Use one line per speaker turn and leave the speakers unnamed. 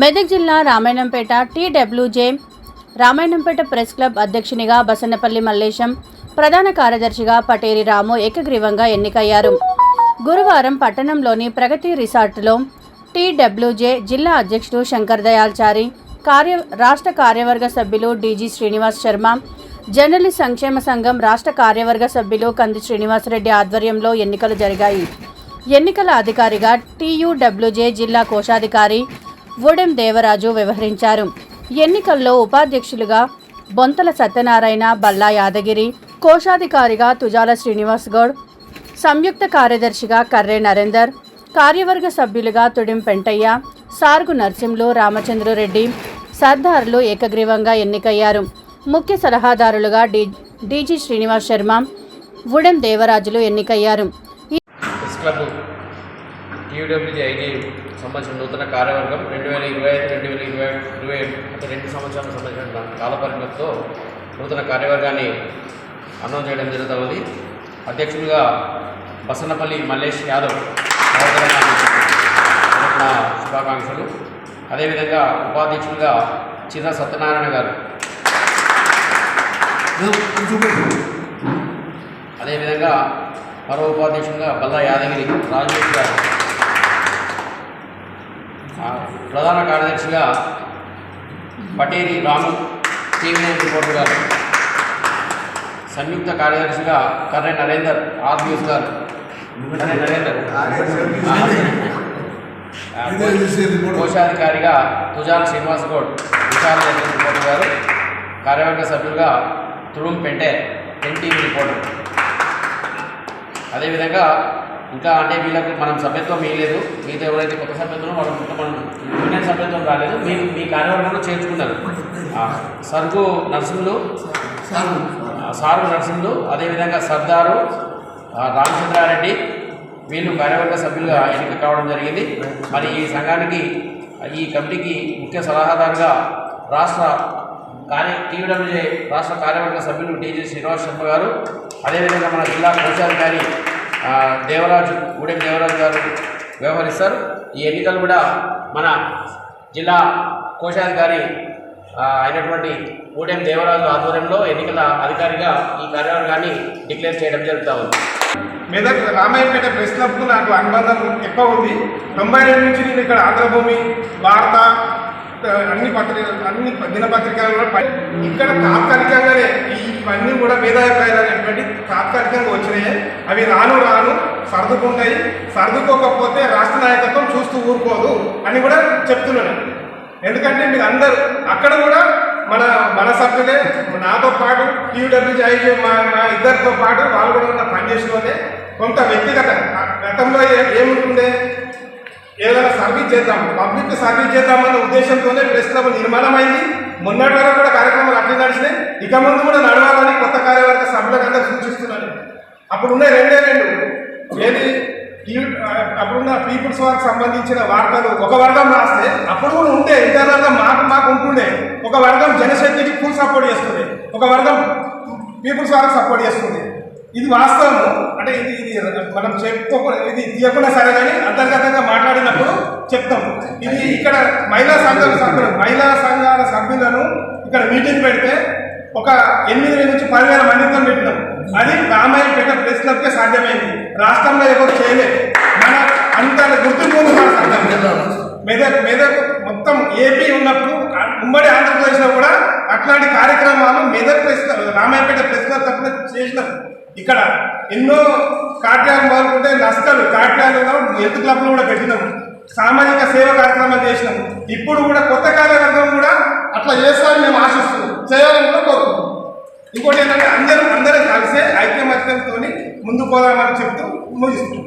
మెదక్ జిల్లా Ramayampet TWJ Ramayampet press club అధ్యక్షునిగా బసన్నపల్లి మల్లేశం, ప్రధాన కార్యదర్శిగా పటేరి రాము ఏకగ్రీవంగా ఎన్నికయ్యారు. గురువారం పట్టణంలోని ప్రగతి రిసార్టులో టీడబ్ల్యూజే జిల్లా అధ్యక్షుడు శంకర్ దయాల్చారి, రాష్ట్ర కార్యవర్గ సభ్యులు డీజీ శ్రీనివాస్ శర్మ, జర్నలిస్ట్ సంక్షేమ సంఘం రాష్ట్ర కార్యవర్గ సభ్యులు కంది శ్రీనివాసరెడ్డి ఆధ్వర్యంలో ఎన్నికలు జరిగాయి. ఎన్నికల అధికారిగా టీయూడబ్ల్యూజే జిల్లా కోశాధికారి వూడెం దేవరాజు వ్యవహరించారు. ఎన్నికల్లో ఉపాధ్యక్షులుగా బొంతల సత్యనారాయణ, బల్లా యాదగిరి, కోశాధికారిగా తుజాల శ్రీనివాస్ గౌడ్, సంయుక్త కార్యదర్శిగా కర్రే నరేందర్, కార్యవర్గ సభ్యులుగా తుడిం పెంటయ్య, సార్గు నర్సింలు, రామచంద్రరెడ్డి, సర్దార్లు ఏకగ్రీవంగా ఎన్నికయ్యారు. ముఖ్య సలహాదారులుగా డీజీ శ్రీనివాస్ శర్మ, వూడెం దేవరాజులు ఎన్నికయ్యారు.
సంబంధించిన నూతన కార్యవర్గం 2025-2027 అంటే 2 సంవత్సరాలకు సంబంధించిన కాలపరిమితితో నూతన కార్యవర్గాన్ని అనౌన్స్ చేయడం జరుగుతుంది. అధ్యక్షులుగా బసన్నపల్లి మల్లేష్ యాదవ్, నా శుభాకాంక్షలు. అదేవిధంగా ఉపాధ్యక్షులుగా చిన్న సత్యనారాయణ గారు, అదేవిధంగా మరో ఉపాధ్యక్షులుగా బల్లా యాదగిరి రాజేష్ గారు, ప్రధాన కార్యదర్శిగా పటేరి రాము టీవీ రిపోర్టర్ గారు, సంయుక్త కార్యదర్శిగా కర్రే నరేందర్ ఆర్బీఎస్ గారు, కోశాధికారిగా తుజాల శ్రీనివాస్ గౌడ్ విశాల రిపోర్టర్ గారు, కార్యవర్గ సభ్యులుగా తుడుం పెంటే ఎన్టీవీ రిపోర్టర్. అదేవిధంగా ఇంకా అంటే వీళ్ళకు మనం సభ్యత్వం ఇవ్వలేదు, మీతో ఎవరైతే కొత్త సభ్యత్వం మనం యూనియన్ సభ్యత్వం రాలేదు, మీ కార్యవర్గంలో చేర్చుకున్నారు. సార్గు నర్సింలు, అదేవిధంగా సర్దారు రామచంద్రారెడ్డి, వీళ్ళు కార్యవర్గ సభ్యులుగా ఎన్నిక కావడం జరిగింది. మరి ఈ సంఘానికి, ఈ కమిటీకి ముఖ్య సలహాదారుగా టీడబ్ల్యూజే రాష్ట్ర కార్యవర్గ సభ్యులు డీజీ శ్రీనివాస్ శర్మ గారు, అదేవిధంగా మన జిల్లా కోశాధికారి వూడెం దేవరాజు గారు వ్యవహరిస్తారు. ఈ ఎన్నికలు కూడా మన జిల్లా కోశాధికారి అయినటువంటి వూడెం దేవరాజు ఆధ్వర్యంలో ఎన్నికల అధికారిగా ఈ కార్యవర్గాన్ని డిక్లేర్ చేయడం జరుగుతూ ఉంది.
మెదక్ రామాయణపేట ప్రెస్ క్లబ్కు నాకు అనుబంధం ఎక్కువ ఉంది. 92 నుంచి నేను ఇక్కడ ఆంధ్రభూమి, వార్త, అన్ని దినపత్రికలు ఇక్కడ తాత్కాలికంగానే ఇవన్నీ కూడా భేదాభిప్రాయాలు అనేటువంటి తాత్కాలికంగా వచ్చినాయి. అవి రాను సర్దుకుంటాయి. సర్దుకోకపోతే రాష్ట్ర నాయకత్వం చూస్తూ ఊరుకోదు అని కూడా చెప్తున్నాను. ఎందుకంటే మీరు అందరూ అక్కడ కూడా మన సభ్యులే, నాతో పాటు టీయూడబ్ల్యూజే మా ఇద్దరితో పాటు వాళ్ళు కూడా పనిచేసిన వాళ్ళే. కొంత వ్యక్తిగత గతంలో ఏముంటుండే, ఏదైనా సర్వీస్ చేద్దాం, పబ్లిక్ సర్వీస్ చేద్దామన్న ఉద్దేశంతోనే ప్రెస్ క్లబ్ నిర్మాణమైంది. మొన్నటి వరకు కూడా కార్యక్రమాలు అట్లా నడిచినాయి. ఇక ముందు కూడా నడవాలని కొత్త కార్యవర్గ సభ్యులకు అందరూ సూచిస్తున్నాను. అప్పుడున్న రెండే ఏది అప్పుడున్న పీపుల్స్ వారికి సంబంధించిన వార్తలు ఒక వర్గం రాస్తే అప్పుడు కూడా ఉండే ఇంటర్నల్గా మాకు ఉంటుండే. ఒక వర్గం జనశక్తికి ఫుల్ సపోర్ట్ చేస్తుంది, ఒక వర్గం పీపుల్స్ వారికి సపోర్ట్ చేస్తుంది. ఇది వాస్తవము. అంటే ఇది మనం ఇది తీయకుండా సరే కానీ అంతర్గతంగా మాట్లాడినప్పుడు చెప్తాం. ఇది ఇక్కడ మహిళా సంఘాల సభ్యులను ఇక్కడ మీటింగ్ పెడితే ఒక 8,000 నుంచి 10,000 మందితో పెట్టినాం. అది రామాయణపేట ప్రెస్ క్లబ్కే సాధ్యమైంది. రాష్ట్రంలో ఎవరు చేయలేదు. మన అంత గుర్తింపు ఉంది మన సంఘం. మెదక్ మొత్తం ఏపీ ఉన్నప్పుడు ఉమ్మడి ఆంధ్రప్రదేశ్లో కూడా అట్లాంటి కార్యక్రమాలు రామాయణపేట ప్రెస్ క్లబ్ తరఫున చేసినాం. ఇక్కడ ఎన్నో కాట్యాలు మొదలుకుంటే నష్టాలు కాట్యాలలో హెల్త్ క్లబ్లు కూడా పెట్టినాం. సామాజిక సేవ కార్యక్రమాలు చేసినాం. ఇప్పుడు కూడా కొత్త కార్యవర్గం కూడా అట్లా చేస్తామని మేము ఆశిస్తున్నాం, చేయాలని కూడా కోరుకుంటున్నాం. ఇంకోటి ఏంటంటే అందరం కలిసే ఐక్యమత్యంతో ముందుకు పోదామని చెప్తూ ముగిస్తున్నాం.